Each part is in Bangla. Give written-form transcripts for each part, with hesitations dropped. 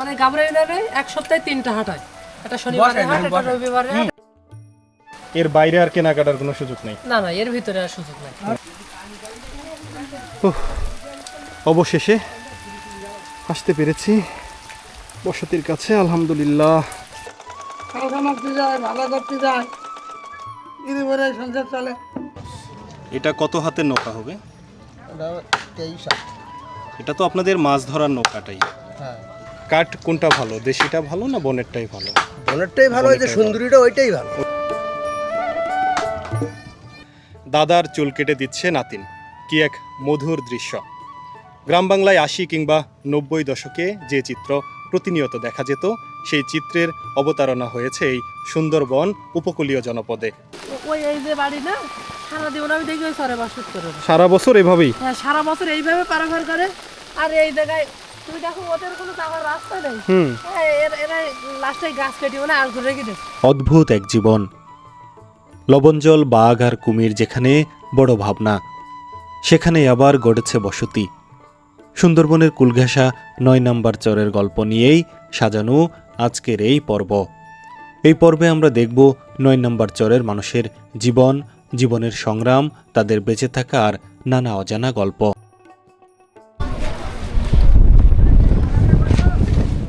মানে গাবরা ইউনিয়নে এক সপ্তাহে 3টা হাট হয়, একটা শনিবারে হাট, একটা রবিবারে হাট। এর বাইরে আর কেনাকাটার কোনো সুযোগ নেই? না না, এর ভিতরে আর সুযোগ নাই। অবশেষে আসতে পেরেছি বসতির কাছে, আলহামদুলিল্লাহ। এটা কত হাতের নৌকা হবে? এটা তো আপনাদের মাছ ধরার নৌকাটাই। কাঠ কোনটা ভালো, দেশিটা ভালো না বনেরটাই ভালো? বনেরটাই ভালো, ওই যে সুন্দরীটা ওইটাই ভালো। দাদার চুল কেটে দিচ্ছে নাতিন, কি এক মধুর দৃশ্য। গ্রাম বাংলায় 80 কিংবা 90 দশকে যে চিত্র প্রতিনিয়ত দেখা যেত, সেই চিত্রের অবতারণা হয়েছে এই সুন্দরবন উপকূলীয় জনপদে। ওই এই যে বাড়ি না, সারা জীবন আমি দেখি ওই সরে বাস করে। সারা বছর এভাবেই? হ্যাঁ, সারা বছর এইভাবে পারাপার করে। আর এই জায়গায় তুমি দেখো ওদের কোনো যাওয়ার রাস্তা নেই। এরা লাস্টে গাছ কেটে মানে আর ঘুরে রেখে দেয়। অদ্ভুত এক জীবন। লবণজল, বাঘ আর কুমির যেখানে বড় ভাবনা, সেখানে আবার গড়েছে বসতি। সুন্দরবনের কুলঘেঁষা 9 নম্বর চরের গল্প নিয়েই সাজানো আজকের এই পর্ব। এই পর্বে আমরা দেখব 9 নম্বর চরের মানুষের জীবন, জীবনের সংগ্রাম, তাদের বেঁচে থাকা আর নানা অজানা গল্প।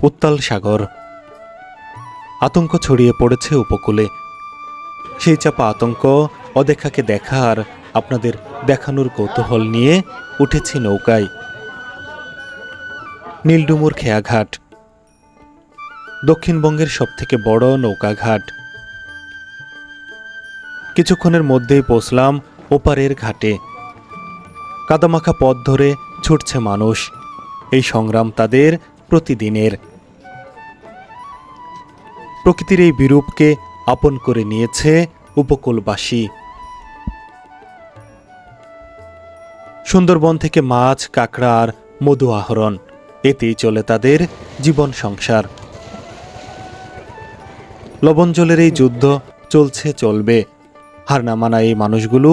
উত্তাল সাগর, আতঙ্ক ছড়িয়ে পড়েছে উপকূলে। সেই চাপা আতঙ্ক, অদেখাকে দেখা আর আপনাদের দেখানোর কৌতূহল নিয়ে উঠেছি নৌকায়। নীলডুমুর খেয়াঘাট, দক্ষিণবঙ্গের সবথেকে বড় নৌকাঘাট। কিছুক্ষণের মধ্যেই পৌঁছলাম ওপারের ঘাটে। কাদামাখা পথ ধরে ছুটছে মানুষ, এই সংগ্রাম তাদের প্রতিদিনের। প্রকৃতির এই বিরূপকে আপন করে নিয়েছে উপকূলবাসী। সুন্দরবন থেকে মাছ, কাঁকড়া আর মধু আহরণ, এতেই চলে তাদের জীবন সংসার। লবণজলের এই যুদ্ধ চলছে, চলবে। হার না মানা এই মানুষগুলো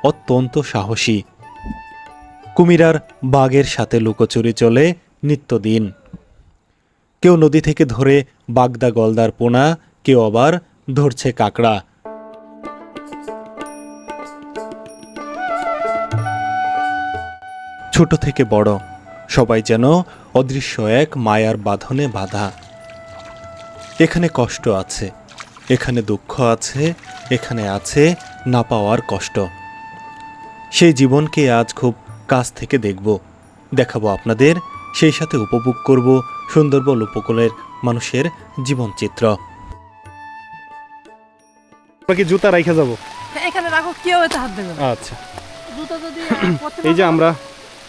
অত্যন্ত সাহসী। কুমির আর বাঘের সাথে লুকোচুরি চলে নিত্যদিন। কেউ নদী থেকে ধরে বাগদা, গলদার পোনা, কেউ আবার ধরছে কাঁকড়া। ছোট থেকে বড় সবাই যেন অদৃশ্য এক মায়ার বাঁধনে বাঁধা। এখানে কষ্ট আছে, এখানে দুঃখ আছে, এখানে আছে না পাওয়ার কষ্ট। সেই জীবনকে আজ খুব কাছ থেকে দেখব, দেখাবো আপনাদের, সেই সাথে উপভোগ করব সুন্দরবন উপকূলের মানুষের জীবনচিত্র। কি জুতা রাইখা যাব? এখানে রাখো, কেউ এতে হাত দেবে না। আচ্ছা, জুতো যদি এই যে আমরা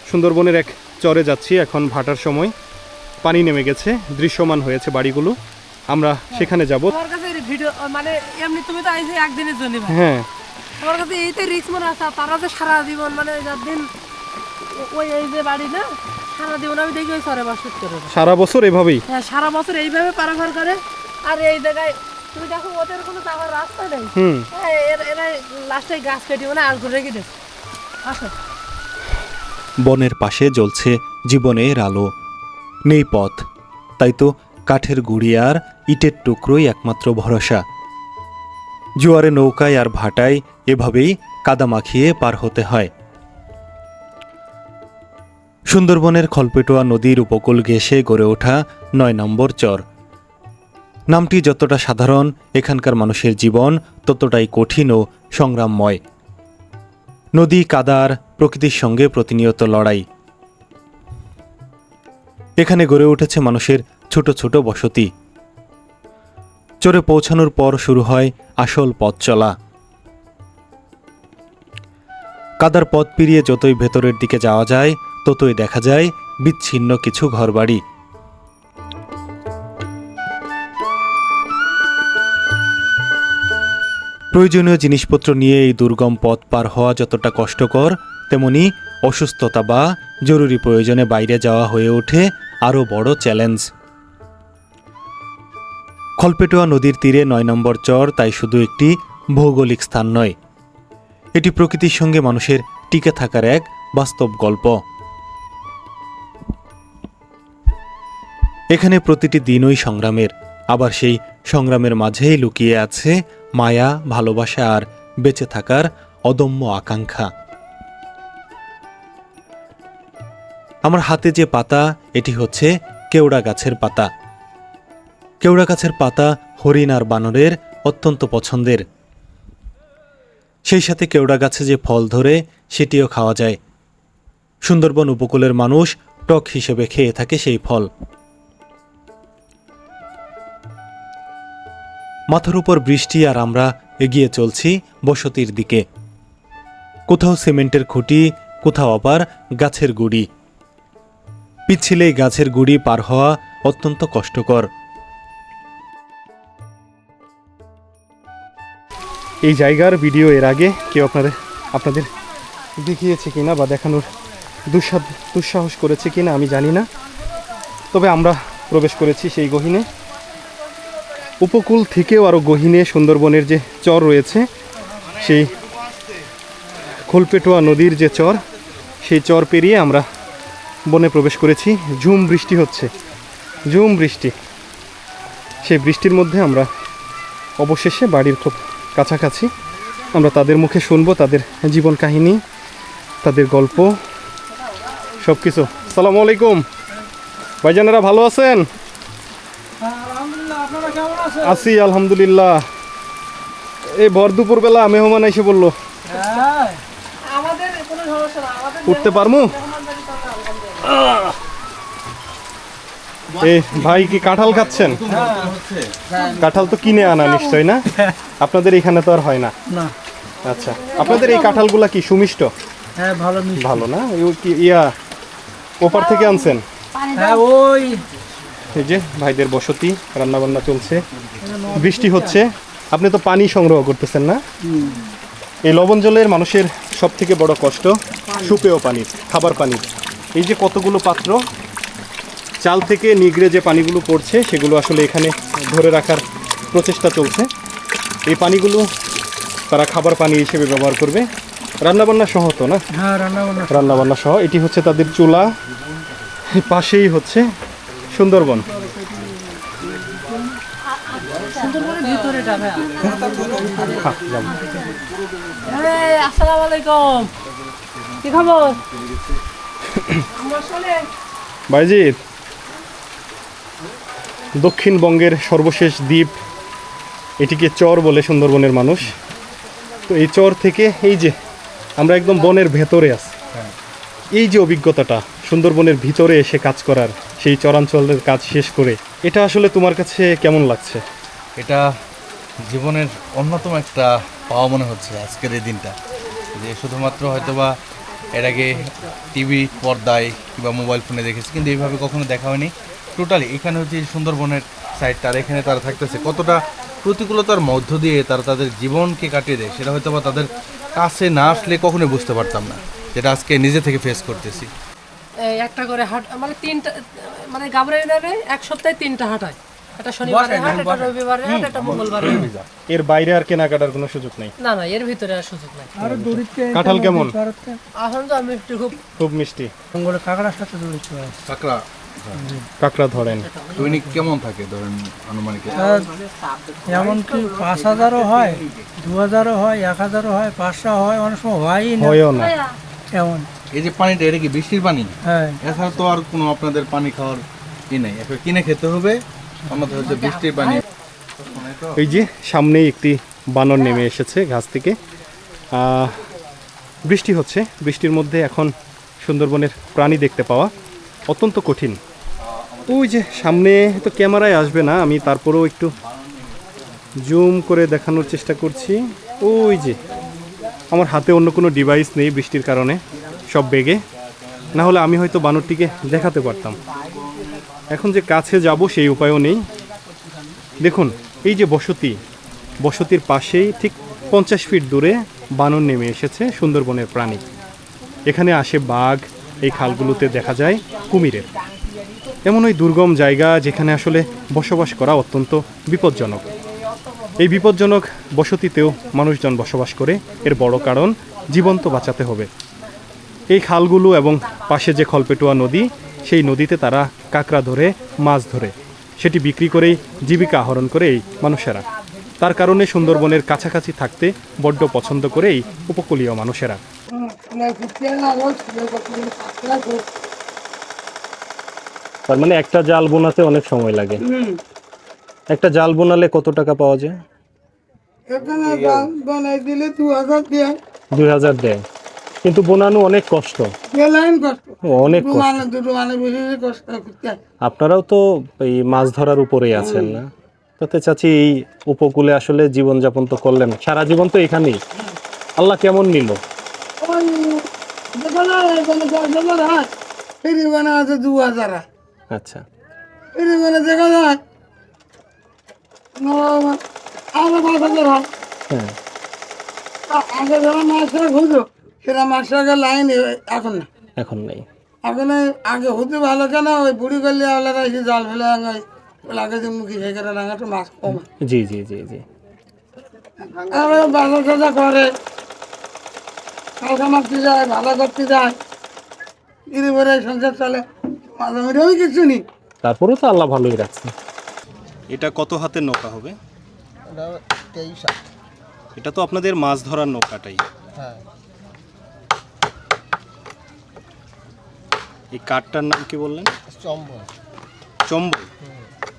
সুন্দরবনের এক চরে যাচ্ছি, এখন ভাটার সময়, পানি নেমে গেছে, দৃশ্যমান হয়েছে বাড়িগুলো। আমরা সেখানে যাব। আমার কাছে ভিডিও মানে এমনি তুমি তো আইছে একদিনের জন্য ভাই। হ্যাঁ, আমার কাছে এইতে রিস্ক মনে আছে। তারা যে সারা জীবন মানে যার দিন ওই এই যে বাড়ি না, সারা জীবন আমি দেখি ওই সরে বাস করে। সারা বছর এভাবেই? হ্যাঁ, সারা বছর এইভাবে পারাপার করে। আর এই জায়গায় তুমি দেখো ওদের কোনো যাওয়ার রাস্তা নেই। এরা লাস্টে গাছ কেটে মানে আর ঘুরে রেখে দেয়। আসো। বনের পাশে জ্বলছে জীবনের আলো, নেই পথ, তাই তো কাঠের গুঁড়ি আর ইটের টুকরোই একমাত্র ভরসা। জোয়ারে নৌকায় আর ভাটায় এভাবেই কাদা মাখিয়ে পার হতে হয়। সুন্দরবনের খলপেটুয়া নদীর উপকূল ঘেঁষে গড়ে ওঠা 9 নম্বর চর। নামটি যতটা সাধারণ, এখানকার মানুষের জীবন ততটাই কঠিন ও সংগ্রামময়। নদী, কাদার, প্রকৃতির সঙ্গে প্রতিনিয়ত লড়াই। এখানে গড়ে উঠেছে মানুষের ছোট ছোট বসতি। চরে পৌঁছানোর পর শুরু হয় আসল পথ চলা। কাদার পথ পেরিয়ে যতই ভেতরের দিকে যাওয়া যায়, ততই দেখা যায় বিচ্ছিন্ন কিছু ঘরবাড়ি। প্রয়োজনীয় জিনিসপত্র নিয়ে এই দুর্গম পথ পার হওয়া যতটা কষ্টকর, তেমনি অসুস্থতা বা জরুরি প্রয়োজনে বাইরে যাওয়া হয়ে ওঠে আরও বড় চ্যালেঞ্জ। খলপেটুয়া নদীর তীরে 9 নম্বর চর তাই শুধু একটি ভৌগোলিক স্থান নয়, এটি প্রকৃতির সঙ্গে মানুষের টিকে থাকার এক বাস্তব গল্প। এখানে প্রতিটি দিনই সংগ্রামের, আবার সেই সংগ্রামের মাঝেই লুকিয়ে আছে মায়া, ভালোবাসা আর বেঁচে থাকার অদম্য আকাঙ্ক্ষা। আমার হাতে যে পাতা, এটি হচ্ছে কেওড়া গাছের পাতা। কেওড়া গাছের পাতা হরিণ আর বানরের অত্যন্ত পছন্দের। সেই সাথে কেওড়া গাছে যে ফল ধরে সেটিও খাওয়া যায়। সুন্দরবন উপকূলের মানুষ টক হিসেবে খেয়ে থাকে সেই ফল। মাথার উপর বৃষ্টি আর আমরা এগিয়ে চলছি বসতির দিকে। কোথাও সিমেন্টের খুঁটি, কোথাও আবার গাছের গুড়ি। পিচ্ছিলেই গাছের গুড়ি পার হওয়া অত্যন্ত কষ্টকর। এই জায়গার ভিডিও এর আগে কেউ আপনাদের দেখিয়েছে কিনা বা দেখানোর দুঃসাহস করেছে কিনা আমি জানি না, তবে আমরা প্রবেশ করেছি সেই গহীনে। উপকূল থেকেও আরও গহীনে সুন্দরবনের যে চর রয়েছে, সেই খোলপেটোয়া নদীর যে চর, সেই চর পেরিয়ে আমরা বনে প্রবেশ করেছি। ঝুম বৃষ্টি হচ্ছে, ঝুম বৃষ্টি। সেই বৃষ্টির মধ্যে আমরা অবশেষে বাড়ির খুব কাছাকাছি। আমরা তাদের মুখে শুনবো তাদের জীবন কাহিনী, তাদের গল্প, সব কিছু। সালামু আলাইকুম ভাইজানেরা, ভালো আছেন? আছি আলহামদুলিল্লাহ। এই ভর দুপুরবেলা মেহমান এসে বললো উঠতে পারমু। এ ভাই কি কাঁঠাল খাচ্ছেন? কাঁঠাল তো কিনে আনা নিশ্চয় না? আপনাদের এখানে তো আর হয় না। আচ্ছা, আপনাদের এই কাঁঠালগুলা কি সুমিষ্ট? হ্যাঁ, ভালো ভালো না? কি ওপার থেকে আনছেন? হ্যাঁ, ওই এই যে ভাইদের বসতি, রান্না বান্না চলছে, বৃষ্টি হচ্ছে। আপনি তো পানি সংগ্রহ করতেছেন না? এই লবণ জলের মানুষের সব থেকে বড় কষ্ট সুপেয় পানি, খাবার পানি। এই যে কতগুলো পাত্র, চাল থেকে নিগড়ে যে পানিগুলো পড়ছে সেগুলো আসলে এখানে ধরে রাখার প্রচেষ্টা চলছে। এই পানিগুলো তারা খাবার পানি হিসেবে ব্যবহার করবে, রান্নাবান্না সহ তো না? হ্যাঁ, রান্নাবান্না সহ। এটি হচ্ছে তাদের চুলা, পাশেই হচ্ছে সুন্দরবন। আসসালামু আলাইকুম, কি খবর? ভাইজিৎ, দক্ষিণবঙ্গের সর্বশেষ দ্বীপ, এটিকে চর বলে সুন্দরবনের মানুষ। তো এই চর থেকে এই যে আমরা একদম বনের ভেতরে আছি, এই যে অভিজ্ঞতাটা সুন্দরবনের ভিতরে এসে কাজ করার, সেই চরাঞ্চলের কাজ শেষ করে, এটা আসলে তোমার কাছে কেমন লাগছে? এটা জীবনের অন্যতম একটা পাওয়া মনে হচ্ছে আজকের এই দিনটা, যে শুধুমাত্র হয়তোবা এর আগে টিভি পর্দায় কিংবা মোবাইল ফোনে দেখেছি, কিন্তু এইভাবে কখনো দেখা হয়নি। টোটালি এখানে হচ্ছে সুন্দরবনের সাইডটা, আর এখানে তারা থাকতেছে কতটা প্রতিকূলতার মধ্য দিয়ে তারা তাদের জীবনকে কাটিয়ে দেয়, সেটা হয়তো বা তাদের কাছে না আসলে কখনোই বুঝতে পারতাম না, যেটা আজকে নিজে থেকে ফেস করতেছি। একটা করে হাট, মানে তিনটা, মানে গাবরাই নেবে এক সপ্তাহে তিনটা হাঁটায়। একটা শনিবারে হাট, একটা রবিবারে হাট, একটা মঙ্গলবারে হাট। এর বাইরে আর কেনাকাটার কোনো সুযোগ নেই? না না, এর ভিতরে আর সুযোগ নাই। কাঁঠাল কেমন? এখন তো আমি একটু খুব মিষ্টি। কাঁকড়ার সাথে জড়িত আছে। কাঁকড়া ধরেন দৈনিক কেমন থাকে ধরেন আনুমানিক? এমনকি 5,000ও হয়, 2,000ও হয়, 1,000ও হয়, 500 হয়, অনেক সময় হয়ই না। হয়ও না। কেমন? এই যে পানিটা, এটা কি বৃষ্টির পানি? হ্যাঁ, এছাড়া তো আর কোনো আপনাদের পানি খাওয়ার ই নেই, এখন কিনে খেতে হবে, আমাদের হচ্ছে বৃষ্টির পানি। এই যে সামনেই একটি বানর নেমে এসেছে গাছ থেকে। বৃষ্টি হচ্ছে, বৃষ্টির মধ্যে এখন সুন্দরবনের প্রাণী দেখতে পাওয়া অত্যন্ত কঠিন। ওই যে সামনে তো ক্যামেরায় আসবে না, আমি তারপরেও একটু জুম করে দেখানোর চেষ্টা করছি। ওই যে আমার হাতে অন্য কোনো ডিভাইস নেই বৃষ্টির কারণে, সব বেগে, না হলে আমি হয়তো বানরটিকে দেখাতে পারতাম। এখন যে কাছে যাব সেই উপায়ও নেই। দেখুন এই যে বসতি, বসতির পাশেই ঠিক 50 ফিট দূরে বানর নেমে এসেছে, সুন্দরবনের প্রাণী। এখানে আসে বাঘ, এই খালগুলোতে দেখা যায় কুমিরের। এমন ওই দুর্গম জায়গা যেখানে আসলে বসবাস করা অত্যন্ত বিপজ্জনক। এই বিপজ্জনক বসতিতেও মানুষজন বসবাস করে, এর বড় কারণ জীবন তো বাঁচাতে হবে। এই খালগুলো এবং পাশে যে খলপেটুয়া নদী, সেই নদীতে তারা কাঁকড়া ধরে, মাছ ধরে, সেটি বিক্রি করেই জীবিকা আহরণ করে এই মানুষেরা। তার কারণে সুন্দরবনের কাছাকাছি থাকতে বড্ড পছন্দ করে এই উপকূলীয় মানুষেরা। তার মানে একটা জাল বোনাতে অনেক সময় লাগে। একটা জাল বোনালে কত টাকা পাওয়া যায়? এখানে জাল বানাই দিলে 2000 দেয়। 2000 দেয়, কিন্তু বোনানো অনেক কষ্ট। বেলাইন কষ্ট, অনেক কষ্ট। দুটো মানে বেশি কষ্ট করতে হয়। আপনারাও তো এই মাছ ধরার উপরেই আছেন না? তাতে চাচি এই উপকূলে আসলে জীবনযাপন তো করলেন, সারা জীবন তো এখানেই। আল্লাহ কেমন নিল? ওই যেখানে এখানে 10,000 হয়, ফিরিবানা আছে 2000। আচ্ছা, ফিরিবানা দেখা যায় আরো 5,000 হয়। হ্যাঁ, আগে যারা মাছটা খুঁজো সেরা মাছটাকে লাইন এখন না, এখন নেই। এখন আগে হতে ভালো কেন ওই বুড়ি করলে আলাদা এসে জাল ফেলে লাগে যে মুখি সেখানে রাঙাটা মাছ কম। জি জি জি জি। আর বাজার টাজা করে, কালকা মারতে যায়, ভালো করতে যায়, গিরি বেড়ে সংসার চলে, মাঝামাঝি কিছু নেই। তারপরেও তো আল্লাহ ভালোই রাখছে। এটা কত হাতের নৌকা হবে? 23 এটা তো আপনাদের মাছ ধরার নৌকাটাই। হ্যাঁ। এই কাঠটার নাম কি বললেন? চম্বল। চম্বল।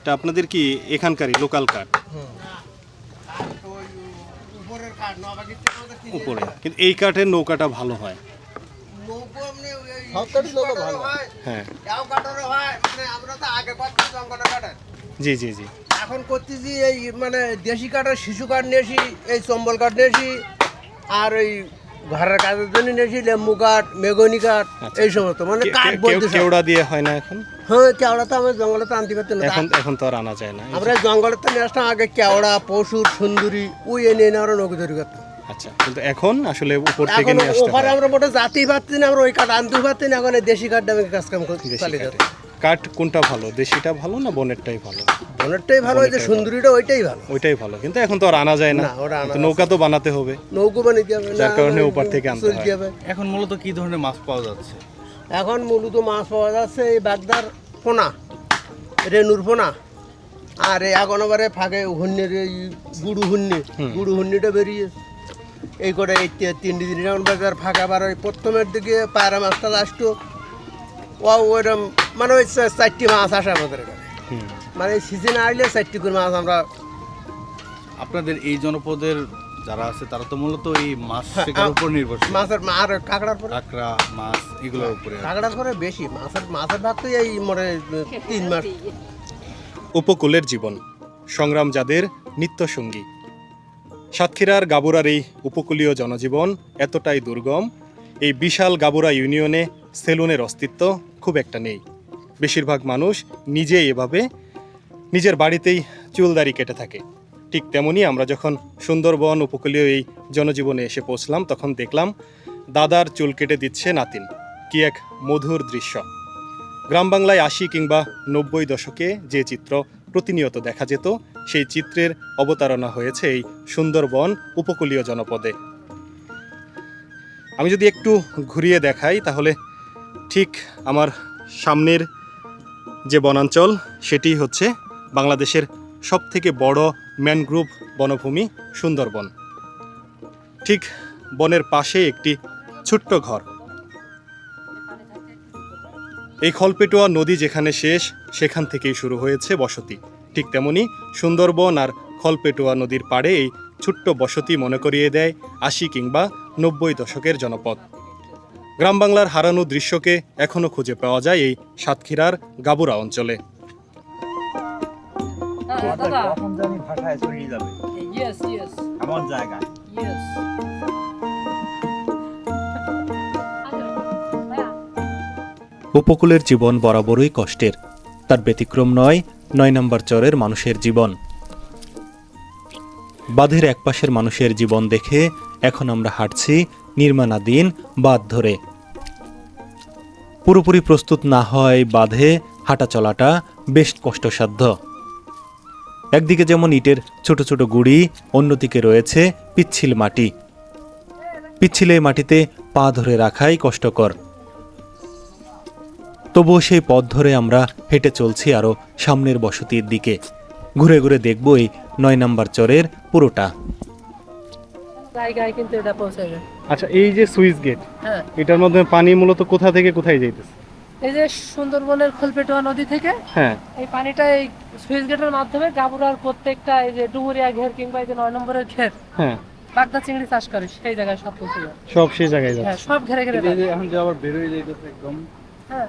এটা আপনাদের কি এখানকারই লোকাল কাঠ? উপরে, কিন্তু এই কাঠের নৌকাটা ভালো হয়। হ্যাঁ, জি জি জি। এখন করতেছি এই মানে দেশি কাঠের শিশু কাঠ নিয়েছি, এই চম্বল কাঠ নিয়েছি, আর ওই ঘরের কাজের জন্য নিয়েছি লেম্বু কাঠ, মেগনি কাঠ, এই সমস্ত মানে কাঠ বলতে। কেওড়া দিয়ে হয় না এখন? হ্যাঁ, কেওড়া তো আমরা জঙ্গলে তো আনতে পারতাম না। এখন তো আর আনা যায় না। আমরা জঙ্গলে তো নিয়ে আসতাম আগে কেওড়া, পশুর, সুন্দরী, ওই এনে এনে আমরা নৌকো তৈরি করতাম। আচ্ছা, কিন্তু এখন আসলে উপর থেকে এখন নিয়ে আসতে ওখানে হয়। আমরা মোটে জাতেই পারছি না, আমরা ওই কাঠ আনতেও পারছি না। এখন এই দেশি কাঠ আমি কাজ কাম করতে দেশি চালিয়ে কাঠে। যাচ্ছি। কাঠ কোনটা ভালো, দেশিটা ভালো না বনেরটাই ভালো? অনেকটাই ভালো, ওই যে সুন্দরীটা ওইটাই ভালো। ওইটাই ভালো, কিন্তু এখন তো আর আনা যায় না। না, ওটা আনা তো নৌকা তো বানাতে হবে, নৌকো বানিয়ে হবে, যার কারণে ওপার থেকে আনতে হয়। হবে। এখন মূলত কি ধরনের মাছ পাওয়া যাচ্ছে? এখন মূলত মাছ পাওয়া যাচ্ছে এই বাগদার পোনা, রেনুর পোনা, আর এই এখন আবারে ফাঁকে হুন্নির এই গুড়ু হুন্নিটা বেরিয়ে এই করে এই 3 দিন এখন বাজার ফাঁকা। আবার ওই প্রথমের দিকে পায়রা মাছটা আসতো, ওইরকম মানে ওই 4টি মাছ আসে আমাদের এখানে। মানে এই সিজনে আসলে 4টি করে মাছ আমরা। আপনাদের এই জনপদের যারা আছে তারা তো মূলত এই মাছ শিকারের উপর নির্ভরশীল। মাছের আর কাঁকড়ার পরে, কাঁকড়া, মাছ এগুলোর উপরে। কাঁকড়ার পরে বেশি, মাছের ভাগ তো এই মনে 3 মাস। উপকূলের জীবন সংগ্রাম যাদের নিত্য সঙ্গী। সাতক্ষীরার গাবুরার এই উপকূলীয় জনজীবন এতটাই দুর্গম, এই বিশাল গাবুরা ইউনিয়নে সেলুনের অস্তিত্ব খুব একটা নেই। বেশিরভাগ মানুষ নিজে এভাবে নিজের বাড়িতেই চুলদাড়ি কেটে থাকে। ঠিক তেমনি আমরা যখন সুন্দরবন উপকূলীয় এই জনজীবনে এসে পৌঁছলাম, তখন দেখলাম দাদার চুল কেটে দিচ্ছে নাতিন। কি এক মধুর দৃশ্য! গ্রাম বাংলায় 80 কিংবা 90 দশকে যে চিত্র প্রতিনিয়ত দেখা যেত, সেই চিত্রের অবতারণা হয়েছে এই সুন্দরবন উপকূলীয় জনপদে। আমি যদি একটু ঘুরিয়ে দেখাই, তাহলে ঠিক আমার সামনের যে বনাঞ্চল, সেটি হচ্ছে বাংলাদেশের সবথেকে বড় ম্যানগ্রোভ বনভূমি সুন্দরবন। ঠিক বনের পাশে একটি ছোট্ট ঘর। এই খলপেটুয়া নদী যেখানে শেষ, সেখান থেকেই শুরু হয়েছে বসতি। ঠিক তেমনি সুন্দরবন আর খলপেটুয়া নদীর পাড়ে এই ছোট্ট বসতি মনে করিয়ে দেয় 80 কিংবা 90 দশকের জনপদ। গ্রাম বাংলার হারানো দৃশ্যকে এখনো খুঁজে পাওয়া যায় এই সাতক্ষীরার গাবুরা অঞ্চলে। দাদা, কখন জানি ভাষায় চলে যাবে ইয়েস ইয়েস এমন জায়গায়। ইয়েস। উপকূলের জীবন বরাবরই কষ্টের, তার ব্যতিক্রম নয় 9 নম্বর চরের মানুষের জীবন। বাঁধের একপাশের মানুষের জীবন দেখে এখন আমরা হাঁটছি নির্মাণাধীন বাঁধ ধরে। পুরোপুরি প্রস্তুত না হয় বাঁধে হাঁটা চলাটা বেশ কষ্টসাধ্য। একদিকে যেমন ইটের ছোট ছোট গুঁড়ি, অন্যদিকে রয়েছে পিচ্ছিল মাটি। পিচ্ছিল এই মাটিতে পা ধরে রাখাই কষ্টকর। তবুও সেই পথ ধরে আমরা হেঁটে চলছি আরও সামনের বসতির দিকে। ঘুরে ঘুরে দেখব এই 9 নম্বর চরের পুরোটা। জায়গায় কিন্তু এটা পৌঁছে যায়। আচ্ছা, এই যে সুইচ গেট, হ্যাঁ, এটার মাধ্যমে পানি মূলত কোথা থেকে কোথায় যাইতেছে? এই যে সুন্দরবনের খোলপেটুয়া নদী থেকে হ্যাঁ, এই পানিটা এই সুইচ গেটের মাধ্যমে গাবুরার প্রত্যেকটা এই যে ডুমুরিয়া ঘের কিংবা এই যে 9 নম্বরের ঘের হ্যাঁ, বাগদা চিংড়ি চাষ করে সেই জায়গায় সব পৌঁছে যায়। সব সেই জায়গায় হ্যাঁ, যাচ্ছে। সব ঘেরে ঘেরে যায়। এখন যে আবার বের হয়ে যাইতেছে একদম। হ্যাঁ,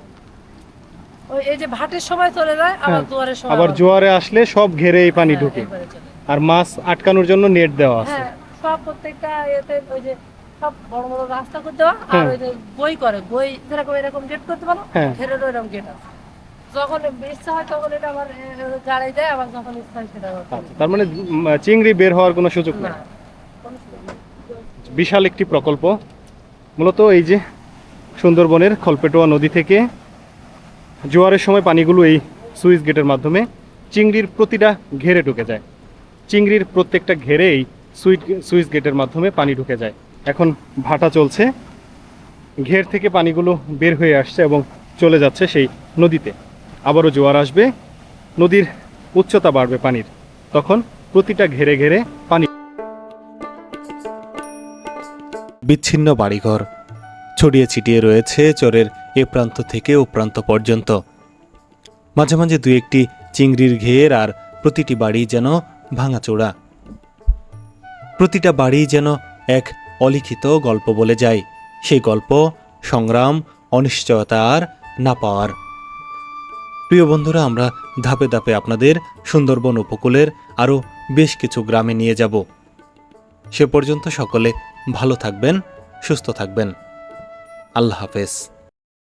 ওই এই যে ভাটের সময় চলে যায়, আবার হ্যাঁ, জোয়ারের সময় আবার জোয়ারে আসলে সব ঘেরে এই পানি হ্যাঁ, ঢুকে। একবারে চলে। আর মাছ আটকানোর জন্য নেট দেওয়া আছে। হ্যাঁ, সব প্রত্যেকটা এতে ওই যে সব বড় বড় রাস্তা করে দেওয়া, আর হ্যাঁ। ওই যে বই করে বই যেরকম এরকম গেট করতে পারো, হ্যাঁ। ঘেরেরও এরকম গেট আছে। যখন ইচ্ছা হয় তখন এটা আবার গাড়ি দেয়, আবার যখন ইচ্ছা হয় সেটা আবার আচ্ছা, তার মানে চিংড়ি বের হওয়ার কোনো সুযোগ না, নেই। কোনো সুযোগ নেই। বিশাল একটি প্রকল্প। মূলত এই যে সুন্দরবনের খলপেটুয়া নদী থেকে জোয়ারের সময় পানিগুলো এই সুইচ গেটের মাধ্যমে চিংড়ির প্রতিটা ঘেরে ঢুকে যায়। চিংড়ির প্রত্যেকটা ঘেরে এই সুইচ গেটের মাধ্যমে পানি ঢুকে যায়। এখন ভাটা চলছে, ঘের থেকে পানিগুলো বের হয়ে আসছে এবং চলে যাচ্ছে সেই নদীতে। আবারও জোয়ার আসবে, নদীর উচ্চতা বাড়বে পানির, তখন প্রতিটা ঘেরে ঘেরে পানি। বিচ্ছিন্ন বাড়িঘর ছড়িয়ে ছিটিয়ে রয়েছে চরের এ প্রান্ত থেকে ও প্রান্ত পর্যন্ত। মাঝে মাঝে দু একটি চিংড়ির ঘের, আর প্রতিটি বাড়ি যেন ভাঙাচোরা। প্রতিটা বাড়ি যেন এক অলিখিত গল্প বলে যায়। সেই গল্প সংগ্রাম, অনিশ্চয়তা আর না পাওয়ার। প্রিয় বন্ধুরা, আমরা ধাপে ধাপে আপনাদের সুন্দরবন উপকূলের আরও বেশ কিছু গ্রামে নিয়ে যাব। সে পর্যন্ত সকলে ভালো থাকবেন, সুস্থ থাকবেন। আল্লাহ হাফেজ।